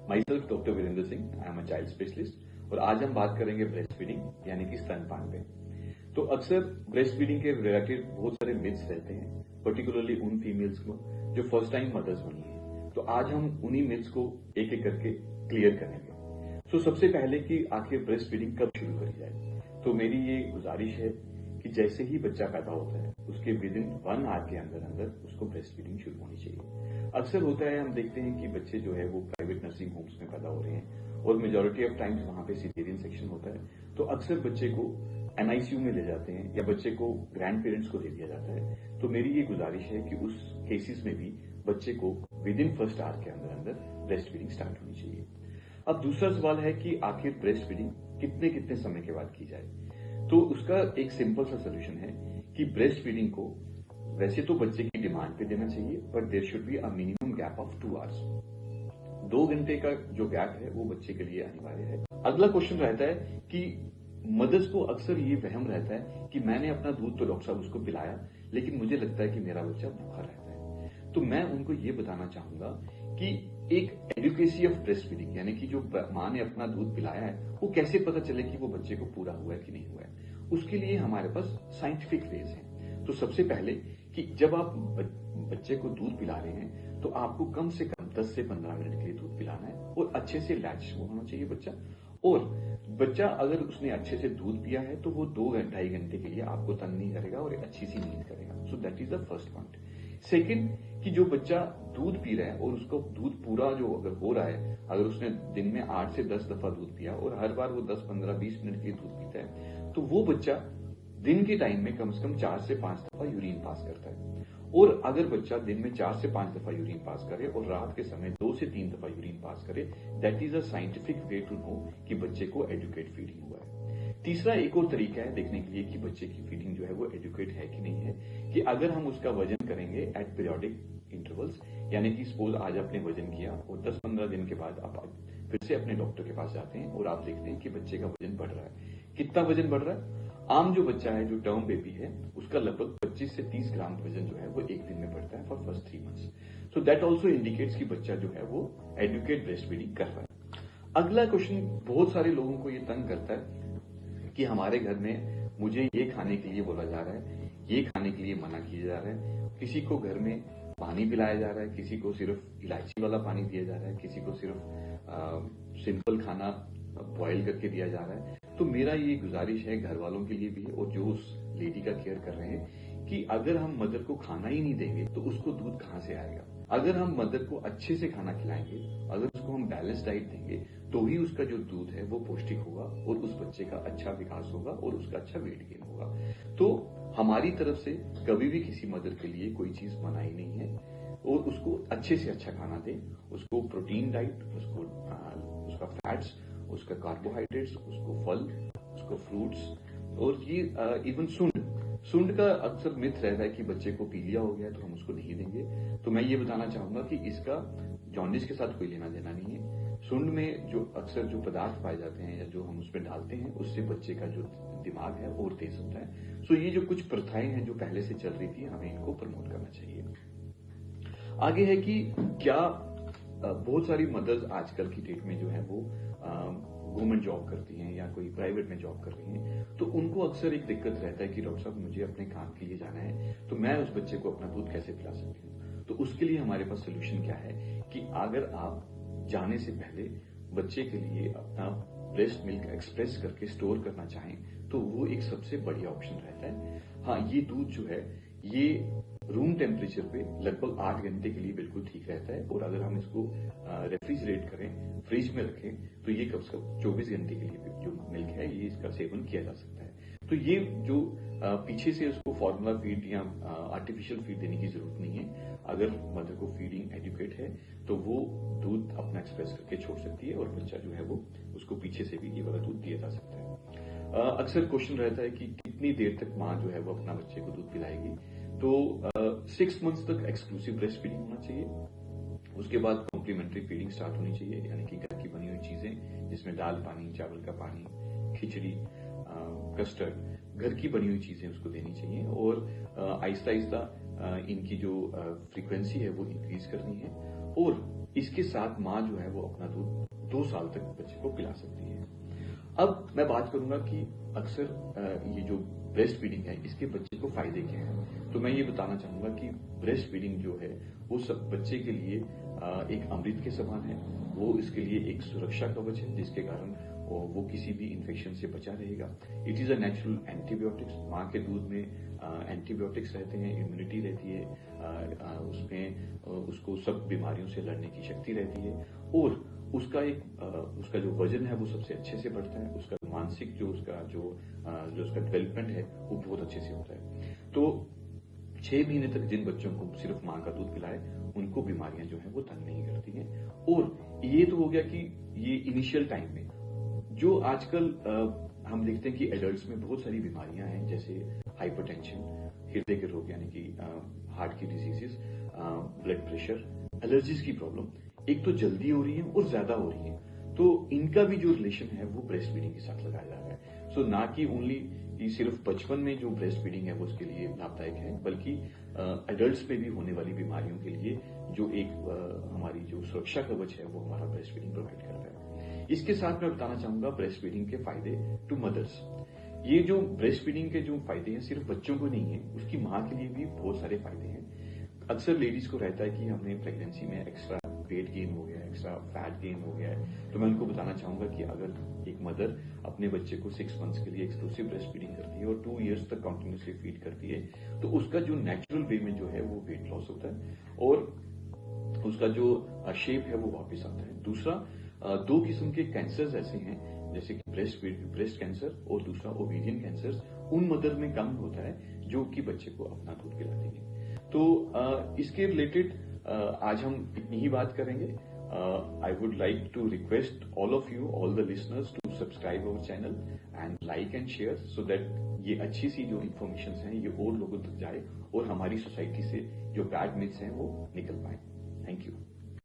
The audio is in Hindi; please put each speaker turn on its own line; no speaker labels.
My self doctor Virendra Singh, I am a child specialist और आज हम बात करेंगे ब्रेस्ट फीडिंग यानी कि स्तनपान पे। तो अक्सर ब्रेस्ट फीडिंग के रिलेटेड बहुत सारे मिथ्स रहते हैं, पर्टिकुलरली उन फीमेल्स को जो फर्स्ट टाइम मदर्स बनी है। तो आज हम उन्हीं मिथ्स को एक एक करके क्लियर करेंगे। तो सबसे पहले कि आखिर ब्रेस्ट फीडिंग कब शुरू करी जाए, तो मेरी ये गुजारिश है कि जैसे ही बच्चा पैदा होता है उसके विद इन 1 आवर के अंदर अंदर उसको ब्रेस्ट फीडिंग शुरू होनी चाहिए। अक्सर होता है, हम देखते हैं कि बच्चे जो है वो प्राइवेट नर्सिंग होम्स में पैदा हो रहे हैं और मेजोरिटी ऑफ टाइम्स वहां पे सिजेरियन सेक्शन होता है, तो अक्सर बच्चे को एनआईसीयू में ले जाते हैं या बच्चे को ग्रैंड पेरेंट्स को दे दिया जाता है। तो मेरी ये गुजारिश है कि उस केसेस में भी बच्चे को विद इन 1 आवर के अंदर अंदर ब्रेस्ट फीडिंग स्टार्ट होनी चाहिए। अब दूसरा सवाल है कि आखिर ब्रेस्ट फीडिंग कितने कितने समय के बाद की जाए। तो उसका एक सिंपल सा सोल्यूशन है कि ब्रेस्ट फीडिंग को वैसे तो बच्चे की डिमांड पे देना चाहिए, but there should be a minimum gap of 2 hours. 2 घंटे का जो गैप है वो बच्चे के लिए अनिवार्य है। अगला क्वेश्चन रहता है कि मदर्स को अक्सर ये वहम रहता है कि मैंने अपना दूध तो डॉक्टर साहब उसको पिलाया, लेकिन मुझे लगता है कि मेरा बच्चा भूखा रहता है। तो मैं उनको ये बताना चाहूंगा कि एक एडुकेसी ऑफ ब्रेस्ट फीडिंग यानी कि जो मां ने अपना दूध पिलाया है वो कैसे पता चले कि वो बच्चे को पूरा हुआ है कि नहीं हुआ है, उसके लिए हमारे पास साइंटिफिक वेज हैं। तो सबसे पहले कि जब आप बच्चे को दूध पिला रहे हैं तो आपको कम से कम 10 से 15 मिनट के लिए दूध पिलाना है और अच्छे से लैच होना चाहिए बच्चा। और बच्चा अगर उसने अच्छे से दूध पिया है तो वो 2-2.5 घंटे के लिए आपको तंग नहीं करेगा और एक अच्छी सी नींद करेगा। So that is the first point. Second कि जो बच्चा दूध पी रहा है और उसको दूध पूरा जो अगर हो रहा है, अगर उसने दिन में 8 से 10 दफा दूध पिया और हर बार वो 10, 15, 20 मिनट के लिए दूध पीता है, तो वो बच्चा दिन के टाइम में कम से कम 4 से 5 दफा यूरिन पास करता है। और अगर बच्चा दिन में 4 से 5 दफा यूरिन पास करे और रात के समय 2 से 3 दफा यूरिन पास करे, that is a scientific way to know कि बच्चे को एडुकेट फीडिंग हुआ है। तीसरा एक और तरीका है देखने के लिए कि बच्चे की फीडिंग जो है वो एडुकेट है कि नहीं है, कि अगर हम उसका वजन करेंगे एट पीरियोडिक इंटरवल्स, यानी कि सपोज आज आपने वजन किया और 10-15 दिन के बाद आप फिर से अपने डॉक्टर के पास जाते हैं और आप देखते हैं कि बच्चे का वजन बढ़ रहा है। कितना वजन बढ़ रहा है? आम जो बच्चा है, जो टर्म बेबी है, उसका लगभग 25 से 30 ग्राम वजन जो है वो एक दिन में बढ़ता है for first 3 months. So that also indicates कि बच्चा जो है वो एडुकेट ब्रेस्ट फीडिंग कर रहा है। अगला क्वेश्चन बहुत सारे लोगों को ये तंग करता है कि हमारे घर में मुझे ये खाने के लिए बोला जा रहा है, ये खाने के लिए मना किया जा रहा है, किसी को घर में पानी पिलाया जा रहा है, किसी को सिर्फ इलायची वाला पानी दिया जा रहा है, किसी को सिर्फ सिंपल खाना बॉयल करके दिया जा रहा है। तो मेरा ये गुजारिश है घर वालों के लिए भी और जो उस लेडी का केयर कर रहे हैं कि अगर हम मदर को खाना ही नहीं देंगे तो उसको दूध कहां से आएगा। अगर हम मदर को अच्छे से खाना खिलाएंगे, अगर उसको हम बैलेंस डाइट देंगे, तो ही उसका जो दूध है वो पौष्टिक होगा और उस बच्चे का अच्छा विकास होगा और उसका अच्छा वेट गेन होगा। तो हमारी तरफ से कभी भी किसी मदर के लिए कोई चीज मनाही नहीं है और उसको अच्छे से अच्छा खाना दें, उसको प्रोटीन डाइट, उसका फैट्स, उसका कार्बोहाइड्रेट्स, उसको फल, उसको फ्रूट्स और ये इवन सुंड का अक्सर मिथ रहता है कि बच्चे को पीलिया हो गया तो हम उसको नहीं देंगे। तो मैं ये बताना चाहूंगा कि इसका जॉन्डिस के साथ कोई लेना देना नहीं है। सुंड में जो अक्सर जो पदार्थ पाए जाते हैं या जो हम उसमें डालते हैं उससे बच्चे का जो दिमाग है और तेज होता है। सो ये जो कुछ प्रथाएं हैं जो पहले से चल रही थी, हमें इनको प्रमोट करना चाहिए। आगे है कि क्या बहुत सारी मदर्स आजकल की डेट में जो है वो गवर्नमेंट जॉब करती हैं या कोई प्राइवेट में जॉब कर रही हैं, तो उनको अक्सर एक दिक्कत रहता है कि डॉक्टर साहब मुझे अपने काम के लिए जाना है, तो मैं उस बच्चे को अपना दूध कैसे पिला सकती हूँ। तो उसके लिए हमारे पास सोल्यूशन क्या है कि अगर आप जाने से पहले बच्चे के लिए अपना ब्रेस्ट मिल्क एक्सप्रेस करके स्टोर करना चाहें तो वो एक सबसे बढ़िया ऑप्शन रहता है। हाँ, ये दूध जो है ये रूम टेम्परेचर पे लगभग 8 घंटे के लिए बिल्कुल ठीक रहता है और अगर हम इसको रेफ्रिजरेट करें, फ्रिज में रखें, तो ये कम से कम 24 घंटे के लिए जो मिल्क है ये इसका सेवन किया जा सकता है। तो ये जो पीछे से उसको फॉर्मूला फीड या आर्टिफिशियल फीड देने की जरूरत नहीं है। अगर मदर को फीडिंग एडुकेट है तो वो दूध अपना एक्सप्रेस करके छोड़ सकती है और बच्चा जो है वो उसको पीछे से भी ये वाला दूध दिया जा सकता है। अक्सर क्वेश्चन रहता है कि कितनी देर तक माँ जो है वो अपना बच्चे को दूध पिलाएगी। तो 6 मंथ्स तक एक्सक्लूसिव ब्रेस्ट फीडिंग होना चाहिए। उसके बाद कॉम्प्लीमेंट्री फीडिंग स्टार्ट होनी चाहिए, यानी कि घर की बनी हुई चीजें जिसमें दाल पानी, चावल का पानी, खिचड़ी, कस्टर्ड, घर की बनी हुई चीजें उसको देनी चाहिए और आहिस्ता आहिस्ता इनकी जो फ्रीक्वेंसी है वो इंक्रीज करनी है। और इसके साथ माँ जो है वो अपना दूध 2 साल तक बच्चे को पिला सकती है। अब मैं बात करूंगा कि अक्सर ये जो ब्रेस्ट फीडिंग है इसके बच्चे को फायदे क्या हैं। तो मैं ये बताना चाहूंगा कि ब्रेस्ट फीडिंग जो है वो सब बच्चे के लिए एक अमृत के समान है। वो इसके लिए एक सुरक्षा कवच है जिसके कारण वो किसी भी इन्फेक्शन से बचा रहेगा। It is a natural antibiotics. माँ के दूध में एंटीबायोटिक्स रहते हैं, इम्यूनिटी रहती है, उसमें उसको सब बीमारियों से लड़ने की शक्ति रहती है और उसका जो वजन है वो सबसे अच्छे से बढ़ता है। उसका मानसिक जो उसका डेवलपमेंट है वो बहुत अच्छे से होता है। तो 6 महीने तक जिन बच्चों को सिर्फ माँ का दूध पिलाए उनको बीमारियां जो है वो तंग नहीं करती हैं। और ये तो हो गया कि ये इनिशियल टाइम में जो आजकल हम देखते हैं कि एडल्ट्स में बहुत सारी बीमारियां हैं, जैसे हाइपरटेंशन, हृदय के रोग यानी कि हार्ट की डिजीजेस, ब्लड प्रेशर, एलर्जीज की प्रॉब्लम एक तो जल्दी हो रही है और ज्यादा हो रही है। तो इनका भी जो रिलेशन है वो ब्रेस्ट फीडिंग के साथ लगाया जा रहा है। सो ना कि ओनली सिर्फ बचपन में जो ब्रेस्ट फीडिंग है वो उसके लिए लाभदायक है, बल्कि एडल्ट्स में भी होने वाली बीमारियों के लिए जो एक हमारी जो सुरक्षा कवच है वो हमारा ब्रेस्ट फीडिंग प्रोवाइड करता है। इसके साथ मैं बताना चाहूंगा ब्रेस्ट फीडिंग के फायदे टू मदर्स। ये जो ब्रेस्ट फीडिंग के जो फायदे हैं सिर्फ बच्चों को नहीं है, उसकी माँ के लिए भी बहुत सारे फायदे हैं। अक्सर लेडीज को रहता है कि हमने प्रेगनेंसी में एक्स्ट्रा वेट गेन हो गया है, एक्स्ट्रा फैट गेन हो गया है। तो मैं उनको बताना चाहूंगा कि अगर एक मदर अपने बच्चे को 6 मंथ्स के लिए एक्सक्लूसिव ब्रेस्ट फीडिंग करती है और 2 इयर्स तक कंटिन्यूसली फीड करती है, तो उसका जो नेचुरल वे में जो है वो वेट लॉस होता है और उसका जो शेप है वो वापस आता है। दूसरा, 2 किस्म के कैंसर्स ऐसे हैं जैसे कि ब्रेस्ट कैंसर और दूसरा ओवेरियन कैंसर, उन मदर में कम होता है जो कि बच्चे को अपना दूध पिलाती है। तो इसके रिलेटेड आज हम इतनी ही बात करेंगे। I would like to request all of you, all the listeners, to subscribe our channel and like and share so that ये अच्छी सी जो इन्फॉर्मेशन हैं ये और लोगों तक जाए और हमारी सोसाइटी से जो बैड मिथ्स हैं वो निकल पाए। Thank you.